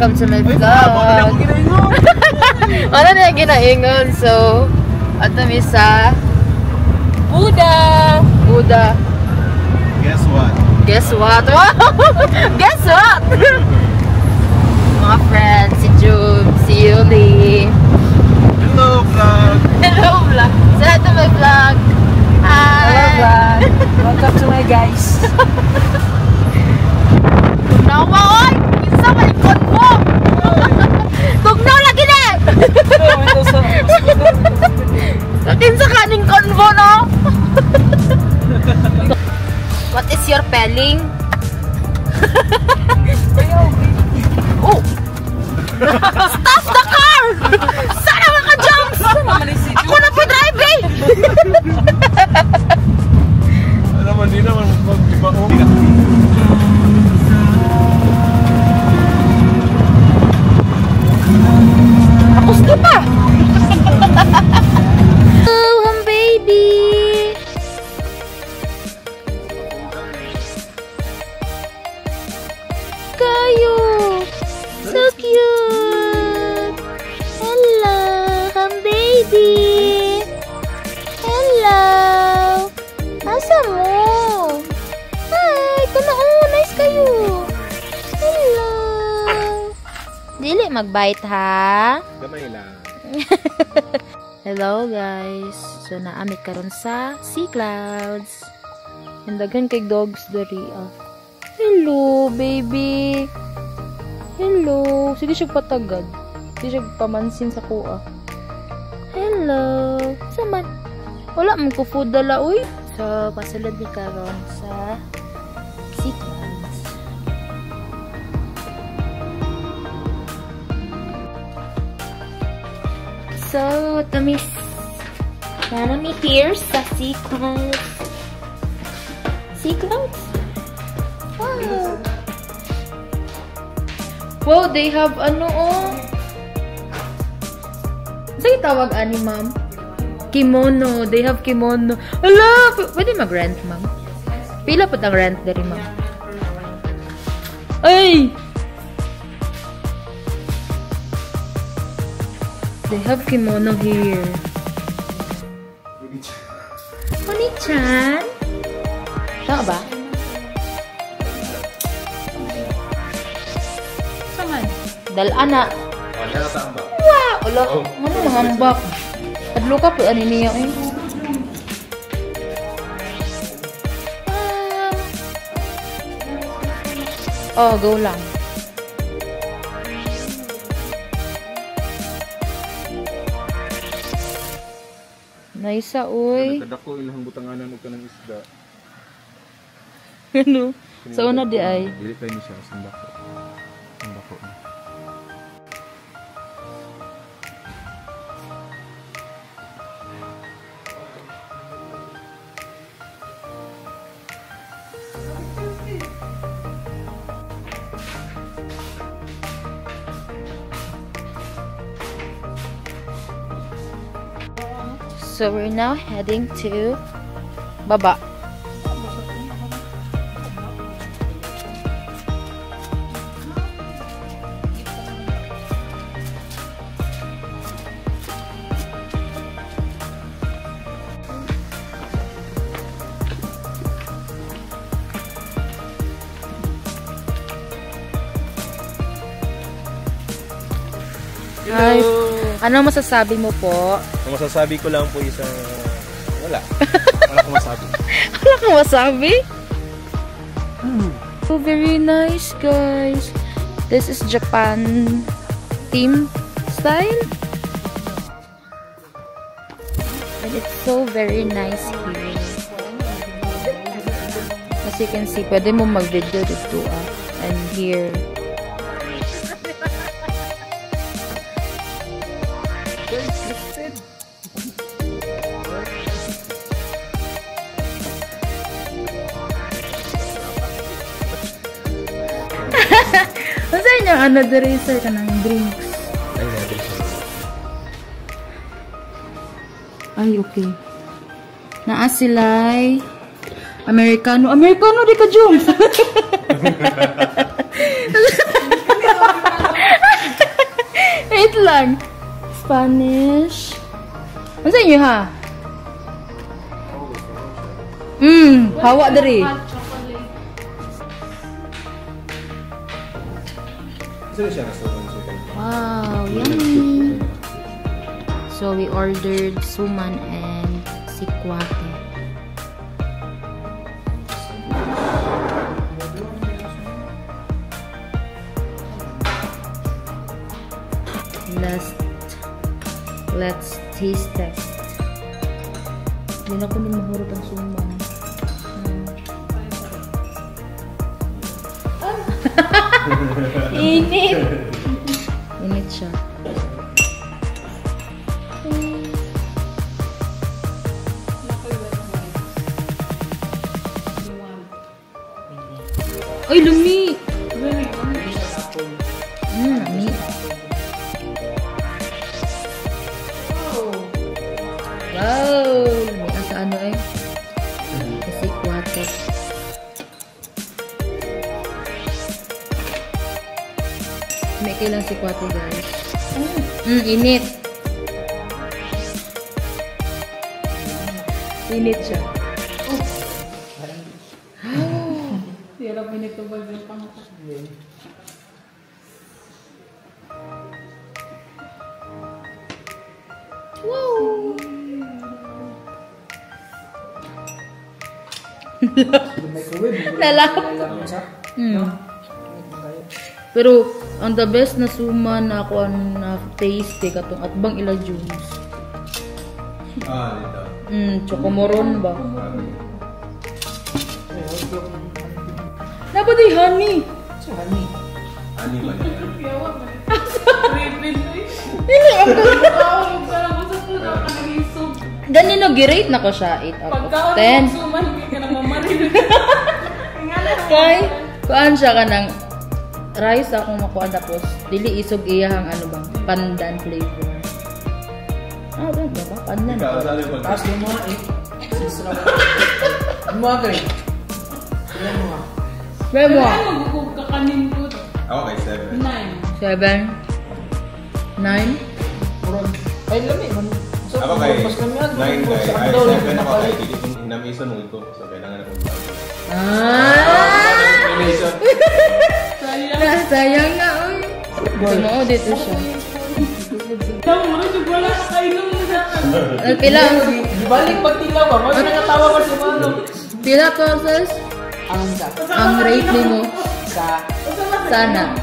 welcome to my vlog. Ano na yung ginaingon? So, ato mi sa Buda. Guess what? Guess what? Wow! Guess what? Mga friends, si Jube, si Yuli. Hello vlog! Hello vlog! Say hi to my vlog! Hi! Hello vlog! Welcome to my guys! Tugnaw oy! Kinsa malikod mo! Tugnaw lagi na! Kinsa kaning konvo no? What is your pelling? Oh! Stop the car! Sana maka-jumps! Ako na po drive eh! Naman, di naman mag-iba o. Gusto pa! Oh, home baby! Kayo! So cute! Hello, home baby! Hello! Asa mo? Hi! Nice kayo! Hello! Dili mag-bite ha? Gamay lang. Hello guys. So naamit karon sa Sea Clouds. Hindagan kay dogs dari ah. Hello baby. Hello. Sige siya patagad. Sige siya pamansin sa kuha. Hello. Saman. Wala man ko food dala uy. So pasulod ni karon sa Sea Clouds. So, tamis na mi here sa Sea Clouds. Sea Clouds? Wow! Wow, they have ano oh. Sige tawag ani ma'am? Kimono. They have kimono. Hala! Pwede mag-rent ma'am? Pila po ang rent dari ma'am? Ay! They have kimono here. Oni-chan? Tama ba? Saman? Dal-ana. Wow! Ulo. Ano mahambak? Adlo ka po. Ano niya eh? Oh, go lang. Naisa, uy. Kadako ilang butanganan o ka ng isda. Ano? Sa una di ay. Dili tayo niya siya. Sandako. Sandako. So we're now heading to baba. Hi. Ano masasabi mo po? Ang masasabi ko lang po isang wala. Wala akong masabi. Wala kang masabi? Oh, very nice guys. This is Japan theme style. And it's so very nice here. As you can see, pwede mo mag-video dito and here. Masa inyo another racer ka ng drinks? Ay, natin siya. Ay, okay. Naa sila'y Americano. Americano di ka, Jones! learn Spanish. Ano sa inyo ha? Hawa dari. Sino siya nasuman siya? Wow, yummy. So we ordered suman and sikwate. Let's taste test. Hindi na ko na mahurot ang suman. Init! Init siya. Ay, lumi! Lumi. Wow! May asa ano eh. Kasi kwatek. May kailang si kwatek guys. Init. Init siya. Hirap nito ba yung pangatak? Wow! Lalap. Pero ang the best na suman na ako na taste katong atbang ila juice. Dito. Chocomoron ba? Dapat ay honey. Honey. Ani ba na yan? Hindi ako. Ganun no, girate na ko siya 8 out of 10. Kay, kuan siya ka ng rice akong makuha tapos dili isog iyahang ano bang pandan flavor. Ba ba? Pandan. Ikaw, saan yung Tapos yung mga sisra. Yung mga gray. Ilan mo nga? Memo. Ako kay 7. 7. 9. Ay, lami. Ako kay 9 kay. Ay, 7 ako kay. Dili kong hinamisan mo ito. So, kailangan na kong Sayang na, oy. Tumo dito siya. Pila? Dibalik pag tilaw ba? Mas nangatawa ka si Mano. Pila courses? Ang rate ni mo? Sana.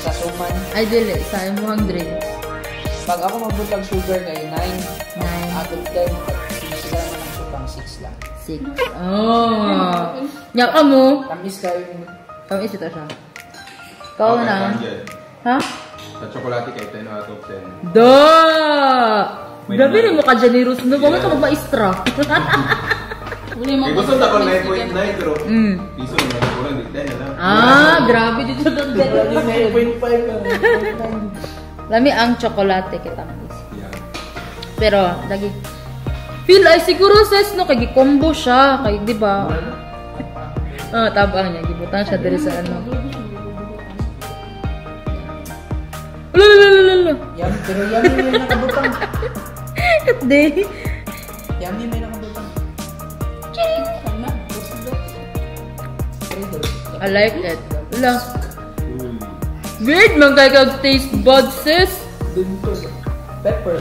Sa suman. Ay, dili. Sa imuhang drinks. Pag ako magbutang sugar ngayon, 9. 9. Out of 10, sila naman ang butang 6 lang. 6. Oh. Nya ka mo. Tamis kayo yung... Tamis ito siya. Ikaw na. Ha? Sa chocolate kay 10 out of 10. Da! Grabe rin mo ka generous. No, bakit ka magmaistra? Kaya gusto na ako 9.9 pero piso na kulang di 10 na lang. Grabe dito doon. 9.5 lang. Lami ang chocolate kita mas. Yeah. Pero lagi feel ay siguro ses no kay combo siya kay di ba? Tabang niya gibutan siya diri sa ano. Lala. Yum, pero yummy may nakabutang. Di. Yummy may nakabutang. I like it. Wala. Weird man kay kag taste buds sis. Dun to. Pepper.